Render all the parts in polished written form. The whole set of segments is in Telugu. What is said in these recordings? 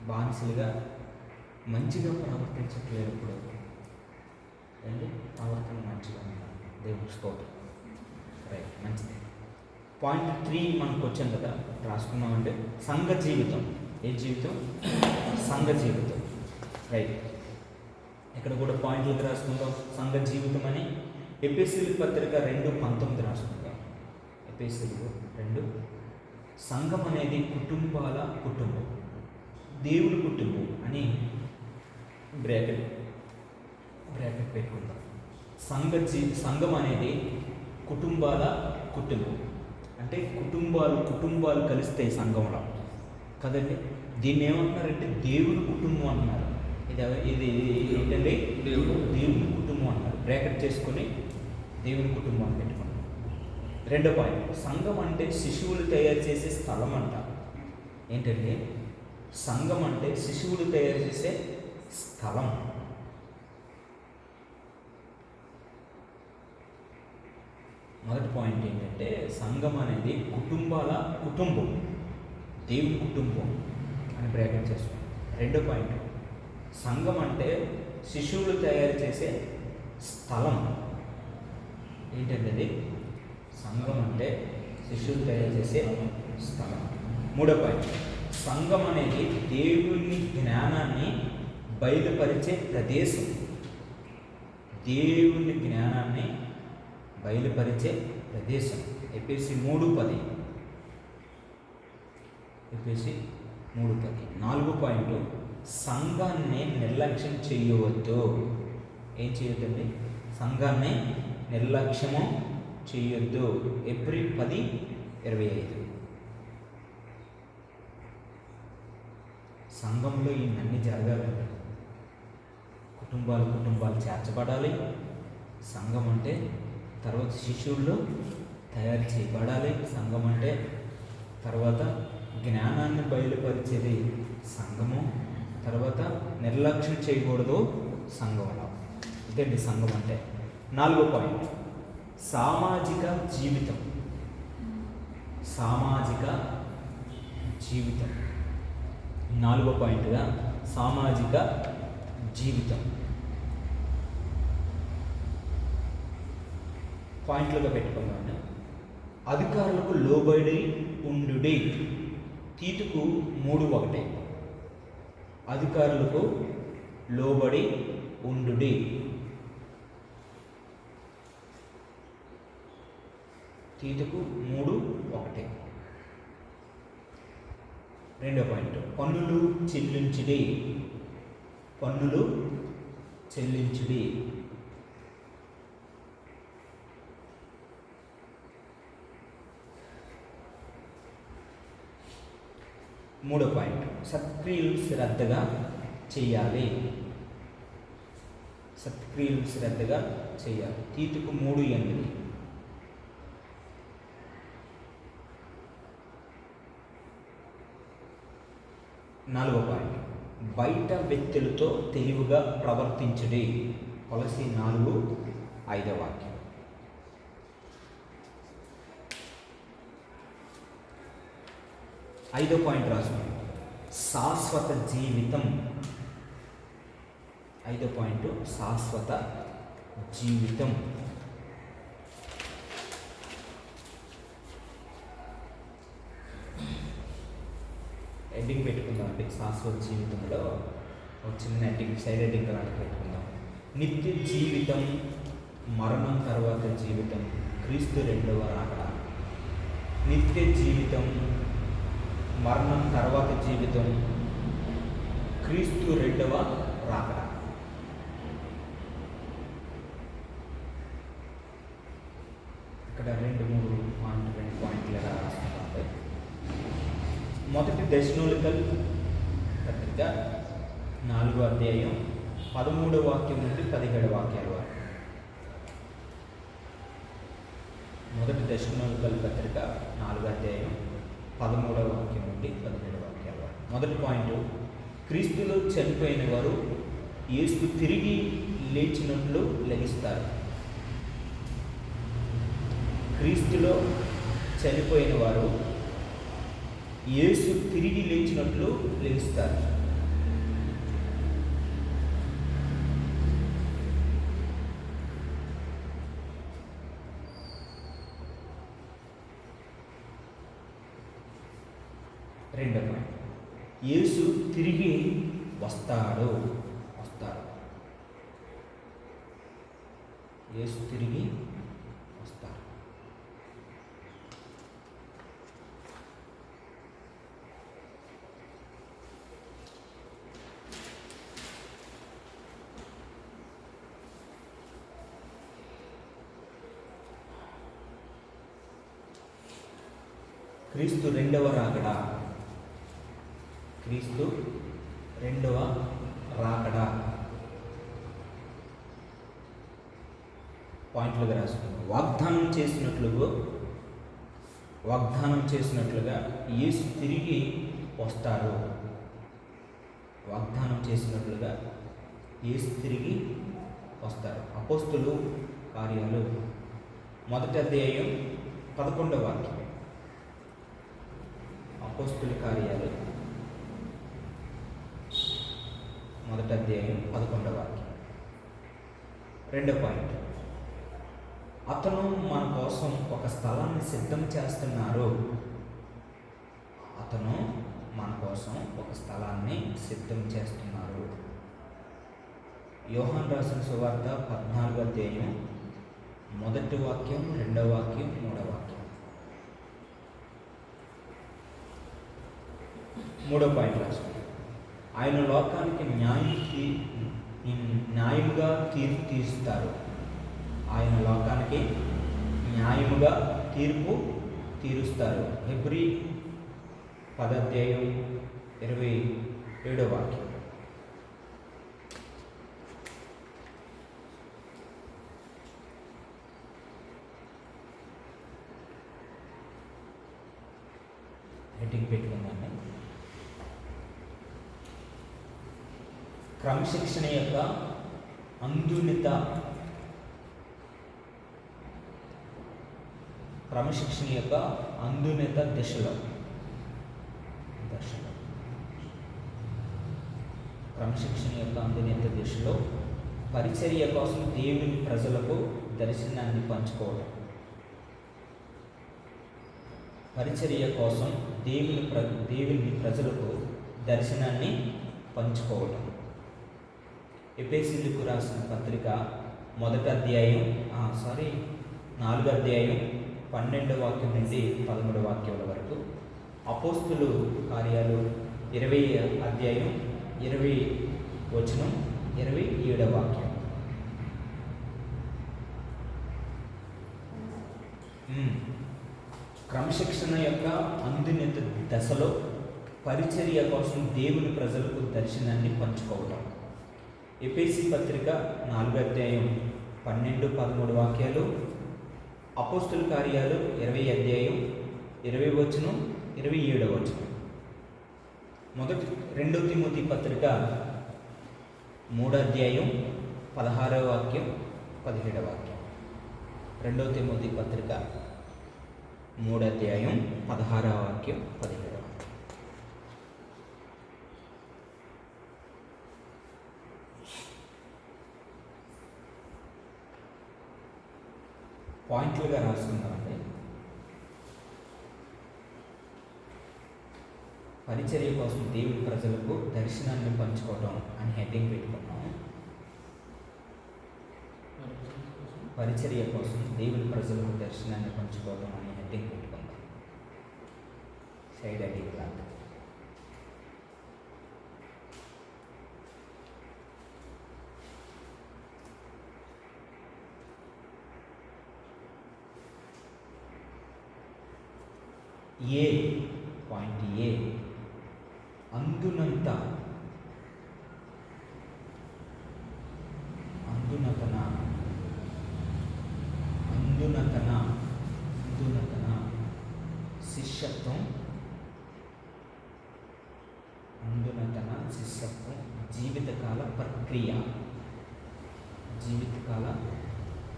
బానిసలుగా మంచిగా ప్రవర్తించట్లేదు. ఇప్పుడు ఏంటి ప్రవర్తన మంచిగా ఉంటాను. దేవుని స్తోత్రం. రైట్, మంచిది. పాయింట్ 3 మనకు వచ్చాం కదా, రాసుకున్నామంటే సంఘ జీవితం. ఏ జీవితం? సంఘ జీవితం. రైట్, ఇక్కడ కూడా పాయింట్లకు రాసుకుందాం. సంఘ జీవితం అని ఎఫెసీయుల పత్రిక 2:19 రాసుకుందాం. ఎఫెసీయులు 2. సంఘం అనేది కుటుంబాల కుటుంబం, దేవుని కుటుంబం అని బ్రాకెట్ పెట్టుకుందాం. సంఘం అనేది కుటుంబాల కుటుంబం అంటే కుటుంబాలు కలిస్తాయి సంఘంలో కదండి. దీన్ని ఏమంటున్నారంటే దేవుని కుటుంబం అంటున్నారు. ఇది ఏంటంటే దేవుని కుటుంబం అంటారు. బ్రాకెట్ చేసుకొని దేవుని కుటుంబం అని పెట్టుకున్నాం. 2వ పాయింట్, సంఘం అంటే శిశువులు తయారు చేసే స్థలం అంట. ఏంటంటే సంఘం అంటే శిశువులు తయారు చేసే స్థలం. మొదటి పాయింట్ ఏంటంటే సంఘం అనేది కుటుంబాల కుటుంబం, దేవుని కుటుంబం అని బ్రాకెట్ చేసుకోండి. 2వ పాయింట్, సంఘం అంటే శిశువులు తయారు చేసే స్థలం. ఏంటంటే సంఘం అంటే శిశువులు తయారు చేసే స్థలం. 3వ పాయింట్, సంఘం అనేది దేవుని జ్ఞానాన్ని బయలుపరిచే ప్రదేశం. దేవుని జ్ఞానాన్ని బయలుపరిచే ప్రదేశం. ఎఫెసీ 3:10. 4వ పాయింట్, సంఘాన్ని నిర్లక్ష్యం చేయవద్దు. ఏం చేయొద్దండి? సంఘాన్ని నిర్లక్ష్యము చేయొద్దు. ఏప్రిల్ 10:25. సంఘంలో ఇవన్నీ జరగాలండి. కుటుంబాలు చేర్చబడాలి. సంఘం అంటే తర్వాత శిశువుల్లో తయారు చేయబడాలి. సంఘం అంటే తర్వాత జ్ఞానాన్ని బయలుపరిచేది సంఘము. తర్వాత నిర్లక్ష్యం చేయకూడదు సంఘంలో. ఇదండి సంఘం అంటే. 4వ పాయింట్, సామాజిక జీవితం. 4వ పాయింట్గా సామాజిక జీవితం. పాయింట్లుగా పెట్టుకున్నాను. అధికారులకు లోబడి ఉండుడి. తీతుకు 3:1. అధికారులకు లోబడి ఉండుడి. తీతుకు 3:1. 2వ పాయింట్, పన్నులు చెల్లించుడి. 3వ పాయింట్, సత్క్రియలు శ్రద్ధగా చేయాలి. తీతుకు 3:8. 4వ పాయింట్, బయట వ్యక్తులతో తెలివిగా ప్రవర్తించుడి. కొలస్సీ 4:5 వాక్యం. 5వ పాయింట్ రాసుకోండి, శాశ్వత జీవితం. 5వ పాయింట్, శాశ్వత జీవితం. హెడ్డింగ్ పెట్టుకుందాం అండి. శాశ్వత జీవితంలో ఒక చిన్న హెడ్డింగ్, సైడ్ హెడ్డింగ్ అలాంటి పెట్టుకుందాం. నిత్య జీవితం, మరణం తర్వాత జీవితం, క్రీస్తు 2వ రాకడ. నిత్య జీవితం, మరణం తర్వాత జీవితం, క్రీస్తు 2వ రాకడ. ఇక్కడ 2-3 పాయింట్లు ఎలా రాసుకుంటాం. మొదటి దశలోనికల్ పత్రిక 4వ అధ్యాయం 13వ వాక్యం నుండి 17 వాక్యాల వరకు. మొదటి దశలోనికల్ పత్రిక 4వ అధ్యాయం 13వ వాక్యం నుండి 17 వాక్యాల వరకు. మొదటి పాయింట్, క్రీస్తులో చనిపోయిన వారు యేసు తిరిగి లేచినట్లు లెగిస్తారు. క్రీస్తులో చనిపోయిన వారు యేసు తిరిగి లేచినట్లు లెగిస్తారు. రెండో పాయింట్, యేసు తిరిగి వస్తాడు. యేసు తిరిగి వస్తాడు. క్రీస్తు రెండవ రాకడా. క్రీస్తు రెండవ రాకడా పాయింట్లుగా రాసుకున్నాం. వాగ్దానం చేసినట్లుగా యేసు తిరిగి వస్తారు. వాగ్దానం చేసినట్లుగా యేసు తిరిగి వస్తారు. అపోస్తులు కార్యాలు 1వ అధ్యాయం 11వ వాక్యం. అపోస్తుల కార్యాలు 1వ అధ్యాయం 11వ వాక్యం. రెండో పాయింట్, అతను మన కోసం ఒక స్థలాన్ని సిద్ధం చేస్తున్నారు. అతను మన కోసం ఒక స్థలాన్ని సిద్ధం చేస్తున్నారు. యోహాను రాసిన సువార్త 14వ అధ్యాయం 1వ వాక్యం, 2వ వాక్యం, 3వ వాక్యం. 3వ పాయింట్ రాసుకోండి. ఆయన లోకానికి న్యాయముగా తీర్పు తీరుస్తారు. ఆయన లోకానికి న్యాయముగా తీర్పు తీరుస్తారు. హెబ్రీ 10వ అధ్యాయం 27వ వాక్యం. హెడ్డింగ్ పెట్టుకుందాము. క్రమశిక్షణ యొక్క అందున్నత దిశలో పరిచర్య కోసం దేవుని ప్రజలకు దర్శనాన్ని పంచుకోవడం. పరిచర్య కోసం దేవుని ప్రజలకు దర్శనాన్ని పంచుకోవడం. ఎఫెసీయులకు రాసిన పత్రిక 4వ అధ్యాయం 12వ వాక్యం నుండి 13వ వాక్యాల వరకు. అపోస్తులు కార్యాలు 20వ అధ్యాయం 20వ వచనం, 27వ వాక్యం. క్రమశిక్షణ యొక్క అందున్నత దశలో పరిచర్య కోసం దేవుని ప్రజలకు దర్శనాన్ని పంచుకోవడం. ఎఫెసీ పత్రిక 4వ అధ్యాయం 12-13 వాక్యాలు. అపోస్తుల కార్యాలు 20వ అధ్యాయం 20వ వచనం, 27వ వచనం. 2 తిమోతి పత్రిక 3వ అధ్యాయం 16వ వాక్యం, 17వ వాక్యం. 2 తిమోతి పత్రిక 3వ అధ్యాయం 16వ వాక్యం, 17వ వాక్యం. పాయింట్లుగా రాసుకుందామండి. పరిచర్య కోసం దేవుని ప్రజలకు దర్శనాన్ని పంచుకోవడం అని హెడ్డింగ్ పెట్టుకున్నాము. పరిచర్య కోసం దేవుని ప్రజలకు దర్శనాన్ని పంచుకోవడం అని హెడ్డింగ్ పెట్టుకుందాం. సైడ్ హెడ్డింగ్ లాగా. పాయింట్ ఏ, అందునతన శిష్యత్వం. జీవితకాల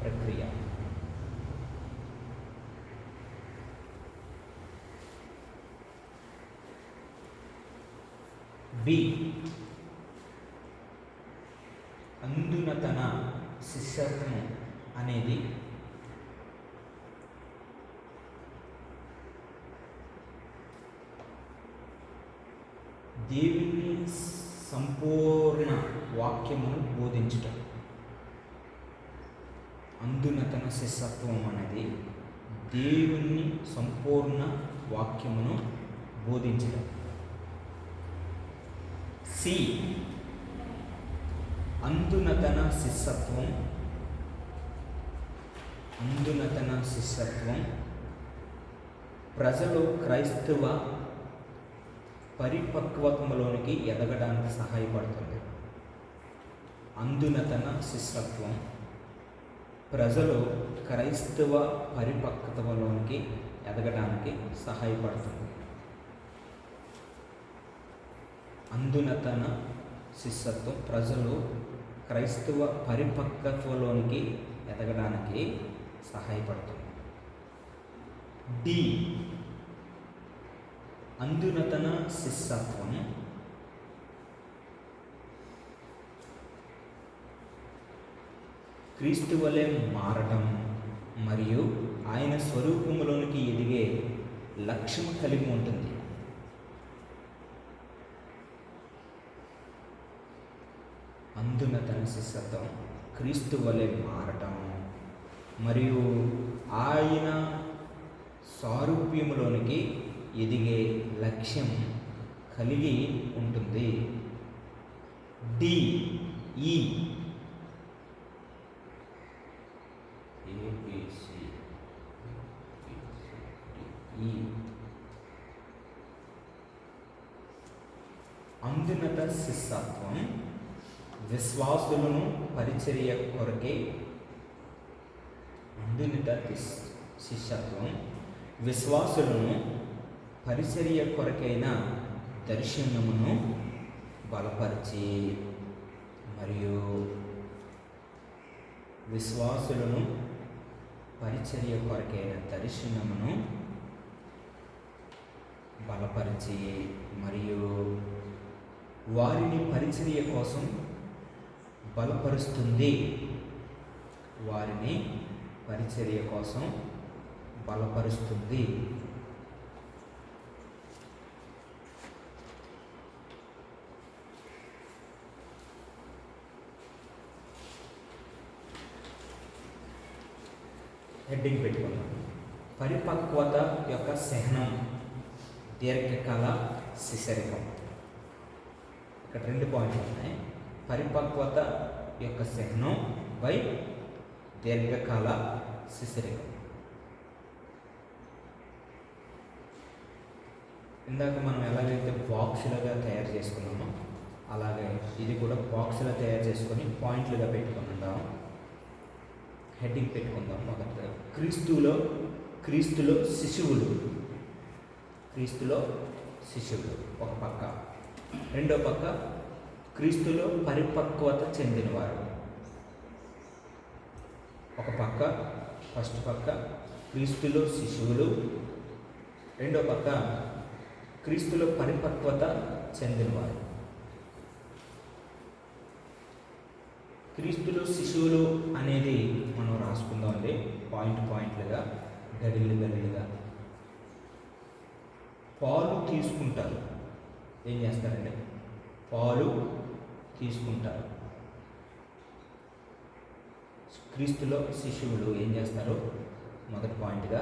ప్రక్రియ. బి, అందునతన శిష్యత్వం అనేది దేవుని సంపూర్ణ వాక్యమును బోధించుట. అందునతన శిష్యత్వం అనేది దేవుని సంపూర్ణ వాక్యమును బోధించడం. సి, అందునతన శిష్యత్వం. అందునతన శిష్యత్వం ప్రజలు క్రైస్తవ పరిపక్వతలోనికి ఎదగడానికి సహాయపడుతుంది. అందునతన శిష్యత్వం ప్రజలు క్రైస్తవ పరిపక్వతలోనికి ఎదగడానికి సహాయపడుతుంది. అందునతన శిష్యత్వం ప్రజలు క్రైస్తవ పరిపక్వతలోనికి ఎదగడానికి సహాయపడుతుంది. డి, అందునతన శిష్యత్వం క్రీస్తు వలె మారడం మరియు ఆయన స్వరూపంలోనికి ఎదిగే లక్ష్యం కలిగి ఉంటుంది. అందునతన శిష్యత్వం క్రీస్తు వలె మారటం మరియు ఆయన సారూప్యములోనికి ఎదిగే లక్ష్యం కలిగి ఉంటుంది. డి, ఈ, అందునత శిష్యత్వం విశ్వాసులను పరిచర్య కొరకే. అందునత శిష్యత్వం విశ్వాసులను పరిచర్య కొరకైన దర్శనమును బలపరిచి మరియు విశ్వాసులను పరిచర్య కొరకైన దర్శనమును బలపరిచి మరియు వారిని పరిచర్య కోసం బలపరుస్తుంది. వారిని పరిచర్య కోసం బలపరుస్తుంది. హెడ్డింగ్ పెట్టుకున్నాం. పరిపక్వత యొక్క సహనం, దీర్ఘకాల శిశరికం. ఇక్కడ 2 పాయింట్లు ఉన్నాయి. పరిపక్వత యొక్క సహనం బై దీర్ఘకాల శిశరికం. ఇందాక మనం ఎలాగైతే బాక్సులుగా తయారు చేసుకున్నామో అలాగే ఇది కూడా బాక్సులా తయారు చేసుకొని పాయింట్లుగా పెట్టుకుందాం. హెడ్డింగ్ పెట్టుకుందాం. మొదట క్రీస్తులో శిశువులు. క్రీస్తులో శిశువులు ఒక పక్క, రెండో పక్క క్రీస్తులో పరిపక్వత చెందినవారు ఒక పక్క. ఫస్ట్ పక్క క్రీస్తులో శిశువులు, రెండో పక్క క్రీస్తులో పరిపక్వత చెందినవారు. క్రీస్తులో శిశువులు అనేది మనం రాసుకుందామండి పాయింట్లుగా, గడిలుగా. పాలు తీసుకుంటారు. ఏం చేస్తారండి? పాలు తీసుకుంటారు. క్రీస్తులో శిశువులు ఏం చేస్తారు? మొదటి పాయింట్గా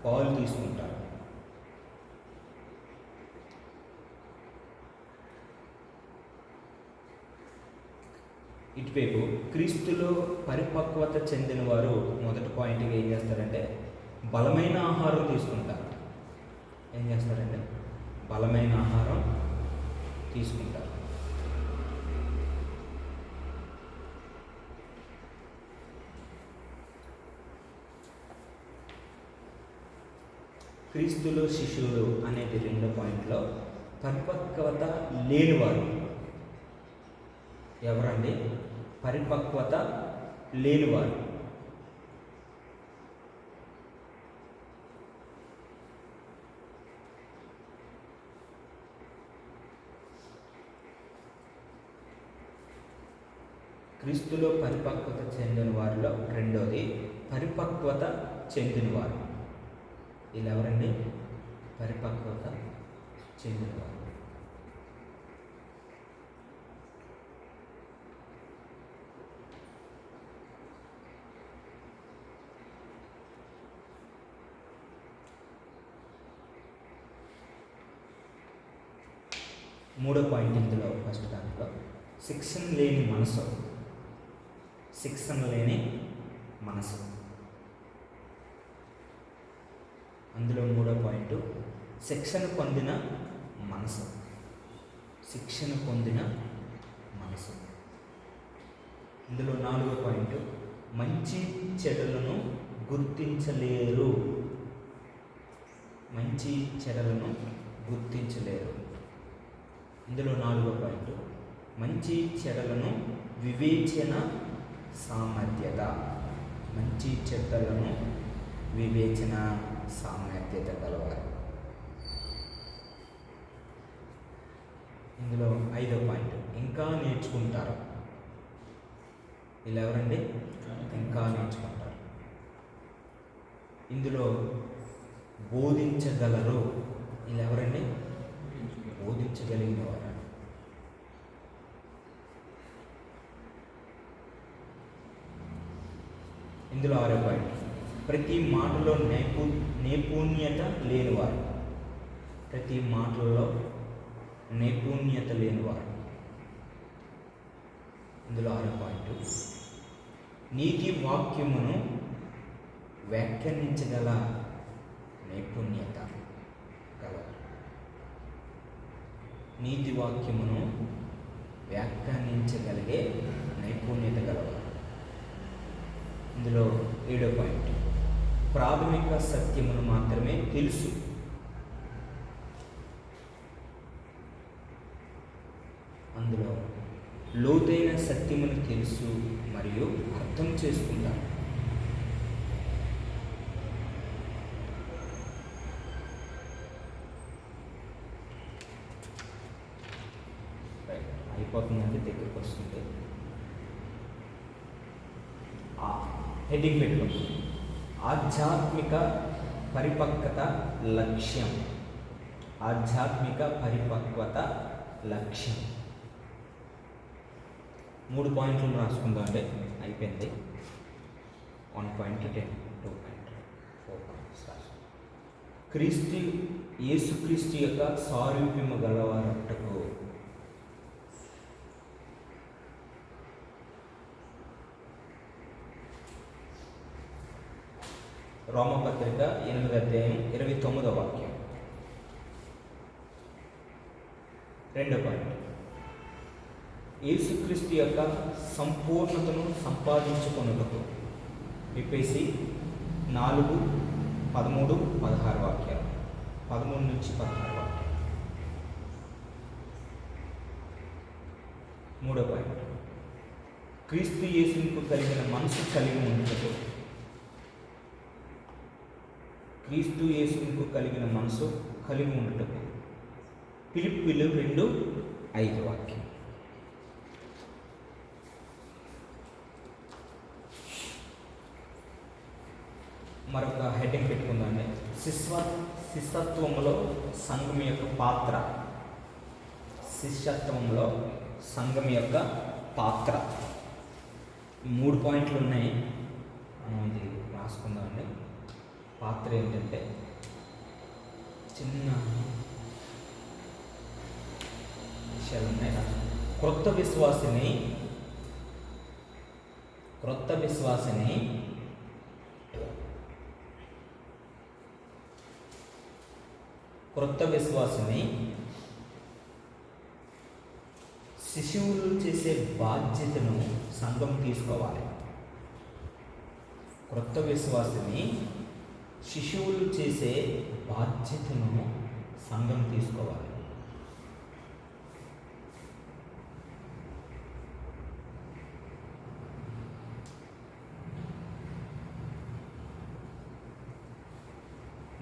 పాలు తీసుకుంటారు. ఇటువైపు క్రీస్తులో పరిపక్వత చెందిన వారు మొదటి పాయింట్గా ఏం చేస్తారంటే బలమైన ఆహారం తీసుకుంటారు. ఏం చేస్తారంటే బలమైన ఆహారం తీసుకుంటారు. క్రీస్తులో శిశువులు అనేది రెండో పాయింట్లో పరిపక్వత లేనివారు ఎవరండి? పరిపక్వత లేనివారు. క్రీస్తులో పరిపక్వత చెందిన వారిలో రెండోది పరిపక్వత చెందినవారు. వీళ్ళు ఎవరండి? పరిపక్వత చెందినవారు. మూడో పాయింట్ ఇందులో ఫస్ట్ దాంట్లో శిక్షణ లేని మనసు. శిక్షణ లేని మనసు, అందులో మూడో పాయింట్ శిక్షణ పొందిన మనసు. శిక్షణ పొందిన మనసు. ఇందులో నాలుగో పాయింట్ మంచి చెడులను గుర్తించలేరు. మంచి చెడులను గుర్తించలేరు. ఇందులో నాలుగో పాయింట్ మంచి చెడులను వివేచన సామర్థ్యత. మంచి చెడ్డలను వివేచన సామర్థ్యత గలవారు. ఇందులో ఐదో పాయింట్ ఇంకా నేర్చుకుంటారు. ఇలా ఎవరండి? ఇంకా నేర్చుకుంటారు. ఇందులో బోధించగలరు. ఇలా ఎవరండి? బోధించగలిగిన వారు. ఇందులో ఆరో పాయింట్ ప్రతి మాటలో నైపుణ్యత లేనివారు. ప్రతి మాటలలో నైపుణ్యత లేనివారు. ఇందులో ఆరో పాయింట్ నీతి వాక్యమును వ్యాఖ్యానించగల నైపుణ్యత గలవారు. నీతి వాక్యమును వ్యాఖ్యానించగలిగే నైపుణ్యత గలవారు. ఇందులో ఏడో పాయింట్ ప్రాథమిక సత్యమును మాత్రమే తెలుసు. అందులో లోతైన సత్యమును తెలుసు మరియు అర్థం చేసుకుంటారు. అయిపోతుందంటే దగ్గరికి వస్తుంది. హెడ్డింగ్ పెట్టుకోండి. ఆధ్యాత్మిక పరిపక్వత లక్ష్యం. ఆధ్యాత్మిక పరిపక్వత లక్ష్యం. 3 పాయింట్లు రాసుకుందాం అంటే అయిపోయింది. 1.10 2.4 పాయింట్స్ రాసు. యేసుక్రీస్తు యొక్క సారూప్యము గలవారటకు. రోమపత్రిక 8వ అధ్యాయం 29వ వాక్యం. రెండో పాయింట్ యేసుక్రీస్తు యొక్క సంపూర్ణతను సంపాదించుకొనుటకు. ఎఫెసీ 4:13-16 వాక్యాలు. 13 నుంచి 16 వాక్యాలు. మూడో పాయింట్ క్రీస్తు యేసుకు కలిగిన మనసు కలిగి ఉండుటకు. క్రీస్తు యేసుకు కలిగిన మనసు కలిగి ఉండుటకు. ఫిలిప్పీలు 2:5 వాక్యం. మరొక హెడ్డింగ్ పెట్టుకుందామండి. శిష్యత్వంలో సంఘం యొక్క పాత్ర. శిష్యత్వంలో సంఘం యొక్క పాత్ర. 3 పాయింట్లు ఉన్నాయి. ఇది రాసుకుందామండి. పాత్ర ఏంటంటే చిన్న విషయాలు ఉన్నాయి. క్రొత్త విశ్వాసిని శిశువులు చేసే బాధ్యతను సంఘం తీసుకోవాలి. క్రొత్త విశ్వాసిని శిశువులు చేసే బాధ్యతను సంఘం తీసుకోవాలి.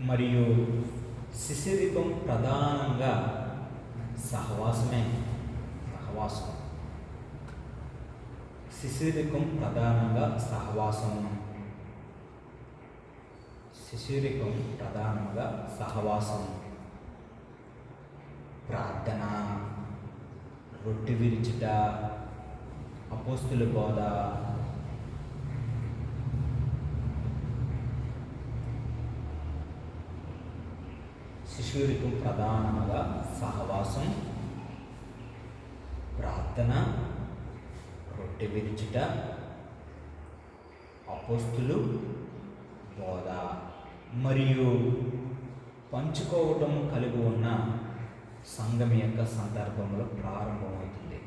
మరియు శిశిరికం ప్రధానంగా సహవాసం. శిశిరికం ప్రధానంగా సహవాసం, ప్రార్థన, రొట్టె విరుచుట, అపోస్తుల బోధ, శిశురికం ప్రధానంగా సహవాసం, ప్రార్థన, రొట్టె విరుచుట, అపోస్తులు, బోధ మరియు పంచుకోవటం కలిగి ఉన్న సంఘం యొక్క సందర్భంలో ప్రారంభమవుతుంది.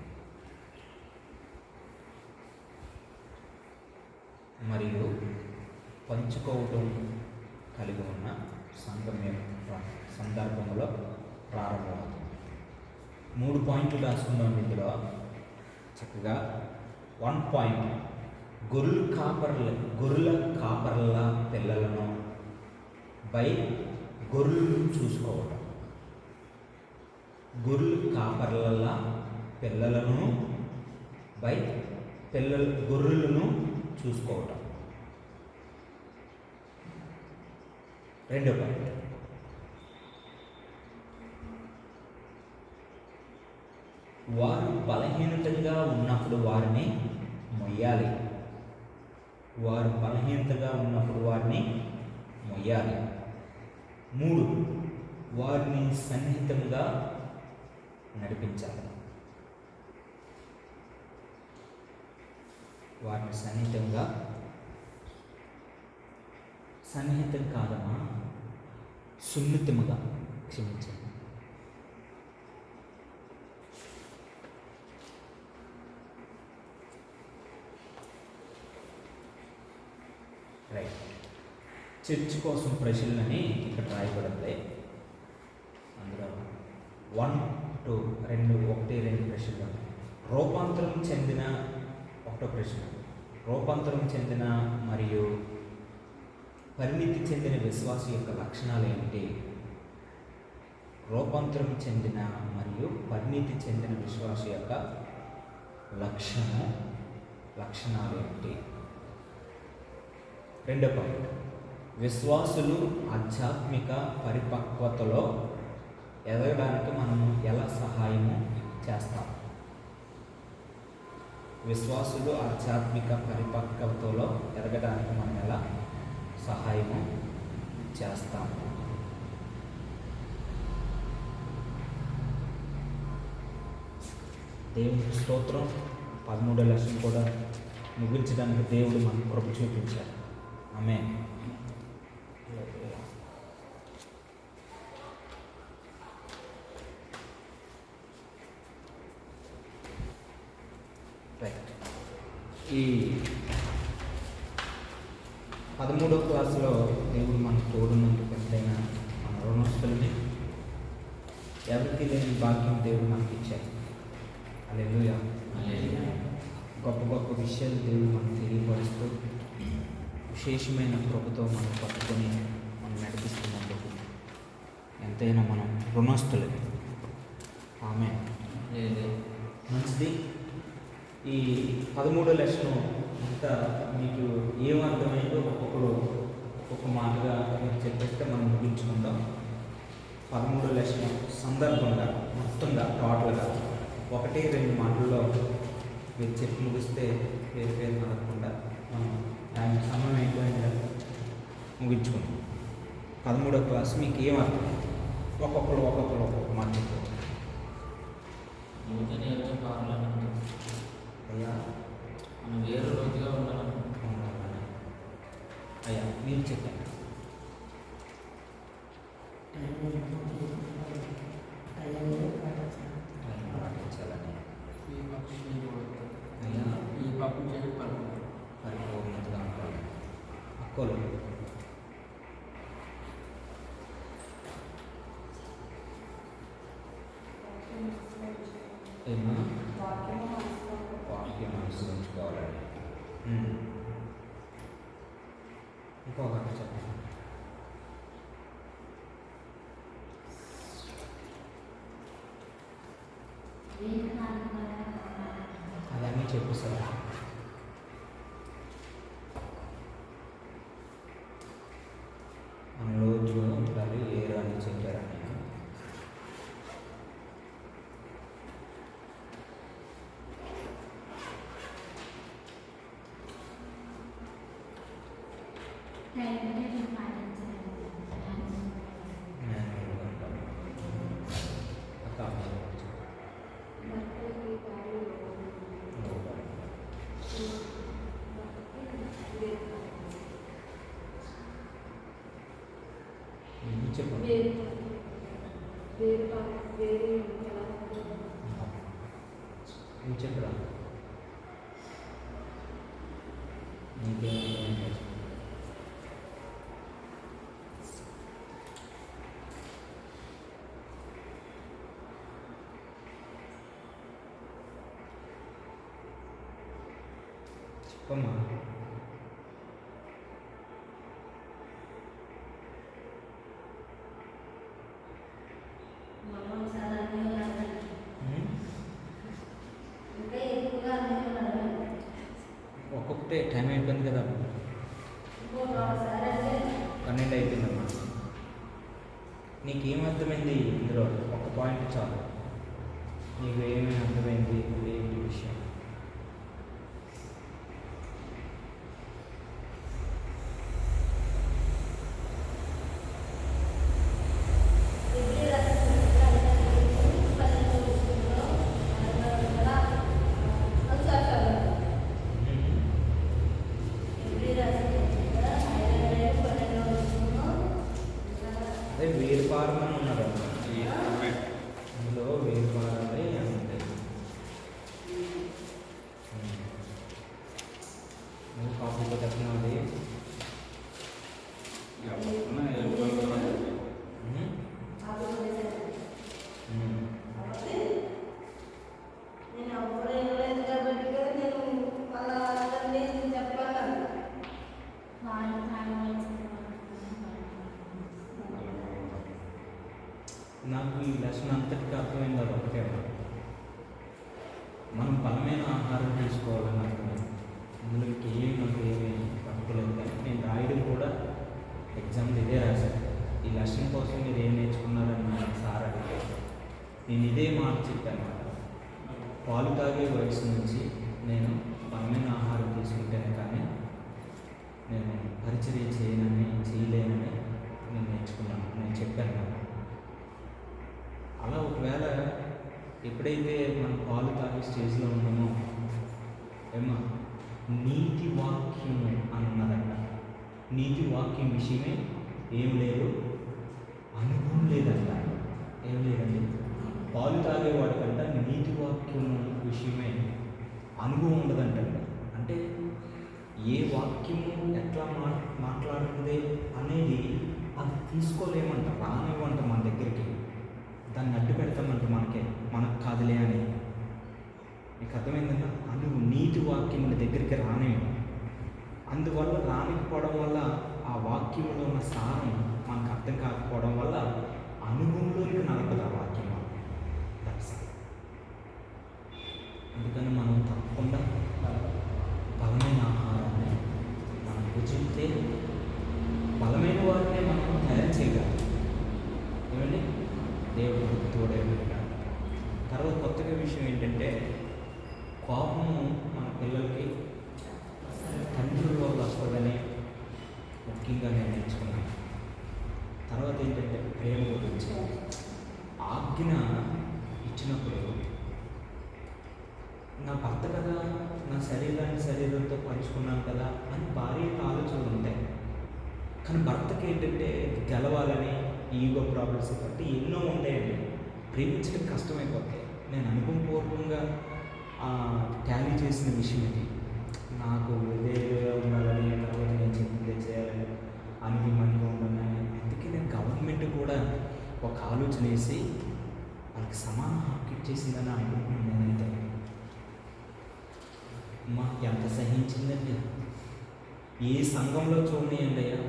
మరియు పంచుకోవటం కలిగి ఉన్న సంఘం యొక్క సందర్భంలో ప్రారంభమవుతుంది. 3 పాయింట్లు రాసుకుందాం ఇందులో చక్కగా. 1 పాయింట్, గొర్రెల కాపర్ల పిల్లలను బై గొర్రెలను చూసుకోవటం. గొర్రెల కాపర్ల పిల్లలను బై గొర్రెలను చూసుకోవటం. 2వ పాయింట్, వారు బలహీనతగా ఉన్నప్పుడు వారిని మొయ్యాలి. వారు బలహీనతగా ఉన్నప్పుడు వారిని మొయ్యాలి. 3, వారిని సన్నిహితంగా నడిపించాలి. వారిని సన్నిహితం కాదమ్మా, సున్నితముగా, క్షమించండి. రైట్. చర్చ్ కోసం ప్రశ్నలని ఇక్కడ రాయబడింది. అందులో 1, 2 ప్రశ్నలు. రూపాంతరం చెందిన ఒకటో ప్రశ్న, రూపాంతరం చెందిన మరియు పరిణితి చెందిన విశ్వాస యొక్క లక్షణాలు ఏమిటి? రూపాంతరం చెందిన మరియు పరిణితి చెందిన విశ్వాస యొక్క లక్షణాలు ఏమిటి? 2వ పాయింట్, విశ్వాసులు ఆధ్యాత్మిక పరిపక్వతలో ఎదగడానికి మనము ఎలా సహాయము చేస్తాం? విశ్వాసులు ఆధ్యాత్మిక పరిపక్వతలో ఎదగడానికి మనం ఎలా సహాయము చేస్తాం? దేవునికి స్తోత్రం. 13వ లెసన్ కూడా ముగించడానికి దేవుడు మనకు కృప చూపించారు. ఆమేన్. ఈ 13వ క్లాసులో దేవుడు మనకు తోడున్నందుకు ఎంతైనా మన రుణస్తులని, ఎవరికి లేని భాగ్యం దేవుడు మనకి ఇచ్చారు. హల్లెలూయా. గొప్ప గొప్ప విషయాలు దేవుడు మనకు తెలియపరుస్తూ విశేషమైన కృపతో మనం పట్టుకొని మనం నడిపిస్తున్నందుకు ఎంతైనా మనం రుణస్తులమే. ఆమేన్. మంచిది. ఈ 13వ లెసన్ అంతా మీకు ఏమర్థమైందో ఒక్కొక్క మాటగా మీరు చెప్పేస్తే మనం ముగించుకుందాం. 13వ లెసన్ సందర్భంగా మొత్తంగా టోటల్గా 1-2 మాటల్లో మీరు చెప్పి ముగిస్తే పేరు నడకుండా మనం దాని సమయం అయిపోయింది ముగించుకుందాం. 13వ క్లాస్ మీకు ఏమర్థం? ఒక్కొక్కరు ఒక్కొక్క మాట చెప్పారు. అయ్యా మనం వేరే రోజుగా ఉండాలని అయ్యా మీరు చెప్పండి. పాటించాలని అయ్యా ఈ పాపం చేసి పరిపూర్ణతగా ఉంటారు. అక్కలు ఏమా వాక్యం మనసు ఉంచుకోవాలండి. ఇంకొకటి చెప్పండి. అవన్నీ చెప్పు సార్. మన రోజులో ఉండాలి ఏరు అని చెప్పారని నువ్వు చెప్పరా నీకేమైనా చెప్పమ్మా. ఒక్కొక్కటే టైం అయిపోయింది కదా, 12 అయిపోయిందమ్మా. నీకేం అర్థమైంది ఇందులో? ఒక పాయింట్ చాలు. నీకు ఏమేమి అర్థమైంది ఏంటి విషయం? అదే వేరుపారం అని ఉన్నారు అందులో వేరుపారాలే ఉంటాయి. నువ్వు కాఫీలో తప్పినది నాకు ఈ లెసన్ అంతటికి అర్థమైంది అది ఒకటే. మనం బలమైన ఆహారం తీసుకోవాలని అర్థమైంది. ఇందులో నాకు ఏమీ పట్టుకోలేదు. కానీ నేను రాయడం కూడా ఎగ్జామ్లో ఇదే రాశాను. ఈ లెసన్ కోసం మీరు ఏం నేర్చుకున్నారని నా సార్ అడిగితే నేను ఇదే మాట చెప్పాను. పాలు తాగే వయసు నుంచి నేను బలమైన ఆహారం తీసుకుంటేనే కానీ నేను పరిచర్య చేయలేనని నేను నేర్చుకున్నాను, నేను చెప్పాను కదా. అలా ఒకవేళ ఎప్పుడైతే మనం పాలు తాగే స్టేజ్లో ఉన్నామో ఏమో నీతి వాక్యం అన్నదంట. నీతి వాక్యం విషయమే ఏం లేదు, అనుభవం లేదంట. ఏం లేదండి, పాలు తాగేవాడికంట నీతి వాక్యం విషయమే అనుభవం ఉండదంటండి. అంటే ఏ వాక్యము ఎట్లా మాట్లాడుతుంది అనేది అది తీసుకోలేమంట, రానివ్వంట మన దగ్గరికి. దాన్ని అడ్డు పెడతామంట మనకు కాదులే అని. నీకు అర్థమైందన్నా? నువ్వు నీతి వాక్యం దగ్గరికి రానేవి. అందువల్ల రానికపోవడం వల్ల ఆ వాక్యంలో ఉన్న సారం మనకు అర్థం కాకపోవడం వల్ల అనుభవంలోకి నడపదు ఆ వాక్యం. అందుకని మనం తప్పకుండా బలమైన ఆహారాన్ని మనం భుజిస్తే బలమైన వారినే మనం తయారు చేయగలం. ఏమండి? దేవుడు తోడే ఉంటాడు. తర్వాత కొత్తగా విషయం ఏంటంటే కోపము మన పిల్లలకి తండ్రుల వల్ల వస్తుందని ముఖ్యంగా నేను నేర్చుకున్నాను. తర్వాత ఏంటంటే ప్రేమ గురించి ఆజ్ఞ ఇచ్చినప్పుడు నా భర్త కదా, నా శరీరంతో పంచుకున్నాను కదా అని భార్యకు ఆలోచనలు ఉంటాయి. కానీ భర్తకి ఏంటంటే గెలవాలని ఈగో ప్రాబ్లమ్స్ బట్టి ఎన్నో ఉంటాయండి. ప్రేమించడం కష్టమైపోతాయి. నేను అనుభవపూర్వకంగా టాలీ చేసిన విషయం ఇది. నాకు వేరేగా ఉండాలని, తర్వాత నేను చెప్పిందే చేయాలని, అన్నిమనిగా ఉండాలని. అందుకే నేను గవర్నమెంట్ కూడా ఒక ఆలోచన వేసి వాళ్ళకి సమాన హక్కు ఇచ్చేసిందని అనుకుంటున్నాను. నేనైతే ఎంత సహించిందండి. ఏ సంఘంలో చూడండి అయ్యా,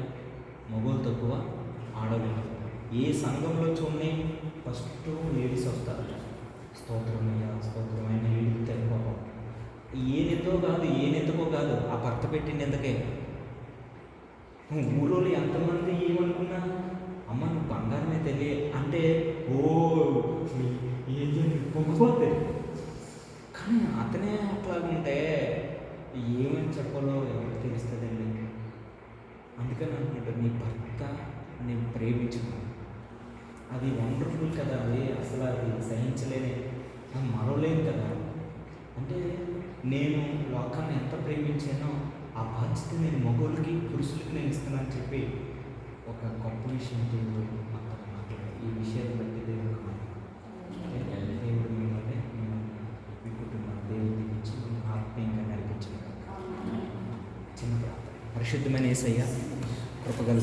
మగవాళ్ళు తక్కువ, ఆడవాళ్ళు. ఏ సంఘంలో చూడండి ఫస్ట్ లేడీస్ వస్తారు. స్తోత్రమయ్యా స్తోత్రమైన ఏడుపు తెలపం. ఏనెత్తుకో కాదు ఆ భర్త పెట్టింది ఎందుకే. ఊరోళ్ళు ఎంతమంది ఏమనుకున్నా అమ్మ నువ్వు బంగారమే తెలియ అంటే ఏం పొంగిపోతుంది. కానీ అతనే అట్లాగుంటే ఏమని చెప్పాలో ఎవరికి తెలుస్తుందండి. అందుకని అనుకుంటాడు నీ భర్త నేను ప్రేమించుకున్నాను. అది వండర్ఫుల్ కదా, అది అసలు అది సహించలేని మరవలేదు కదా. అంటే నేను లోకాన్ని ఎంత ప్రేమించానో ఆ బాధ్యత నేను మగవాళ్ళకి పురుషులకి నేను ఇస్తున్నానని చెప్పి ఒక గొప్ప విషయం దేవుడు మాట్లాడాలి. ఈ విషయాన్ని బట్టి దేవుడు మిమ్మల్ని మీ కుటుంబాన్ని పరిశుద్ధమైన యేసయ్య కృపగల